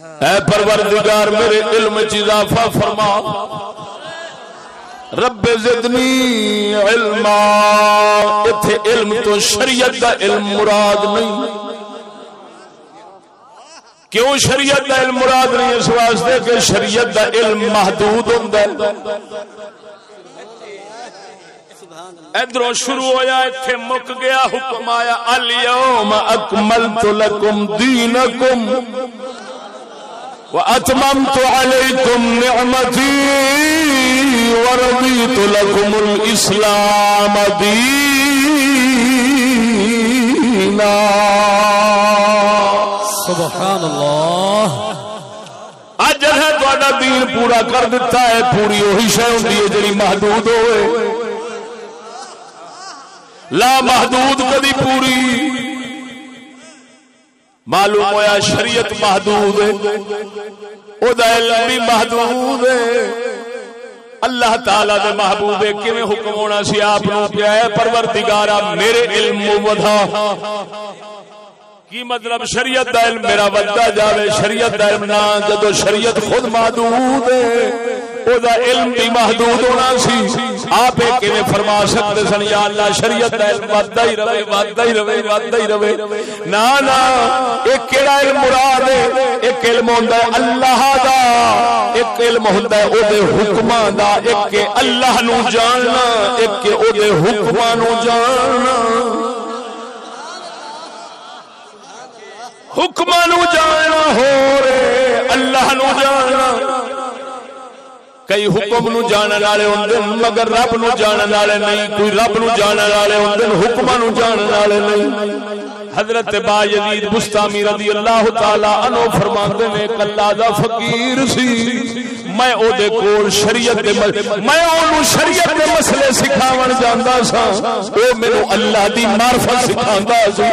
اے پروردگار میرے علم وچ اضافہ فرما، رب زدنی علما، ایتھے علم تو شریعت دا علم مراد نہیں۔ کیوں شریعت دا علم مراد نہیں؟ اس واسطے کہ شریعت دا علم محدود ہوندا ہے۔ ادھروں شروع ہویا ایتھے مک گیا، حکم آیا الیوم اکملت لکم دینکم واتممت علیکم نعمتی ورضیت لکم الاسلام دینا۔ سبحان اللہ۔ اج ہے تہاڈا دین پورا کر دیتا ہے۔ پوری وہی شے ہوندی ہے جڑی محدود ہوئے، لا محدود کدی پوری۔ معلوم ہویا شریعت محدود ہے، او دا علم بھی محدود ہے۔ اللہ تعالی دے محبوب کیویں حکم ہونا سی آپ نو کہ اے پروردگارا میرے علم ودھا۔ کی مطلب؟ شریعت دا علم میرا ودھا جاوے، شریعت دا علم نہ، جدو شریعت خود محدود ہے او دا علم بھی محدود ہونا سی۔ آپ کیویں فرما سکتے سن یا اللہ شریعت دا علم ودھا ہی رہے، ودھا ہی رہے، ودھا ہی رہے؟ نا نا، ایک کیڑا علم مراد ہے؟ ایک علم ہوندا ہے اللہ دا، ایک علم ہوندا ہے او دے حکماں دا، ایک کہ اللہ نو جاننا، ایک کہ او دے حکماں نو جاننا۔ حکماں نو جاننا ہو رے، اللہ نو جاننا۔ کئی حکم نو جانن والے ہوندے مگر رب نو جانن والے نہیں، کوئی رب نو جانن والے ہوندے حکماں نو جانن والے نہیں۔ حضرت با یزید بستامی رضی اللہ تعالی عنہ فرماندے نے کہ اللہ دا فقیر سی، میں او دے کول شریعت دے میں اونوں شریعت دے مسئلے سکھاون جاندا سا، او مینوں اللہ دی معرفت سکھاندا سی۔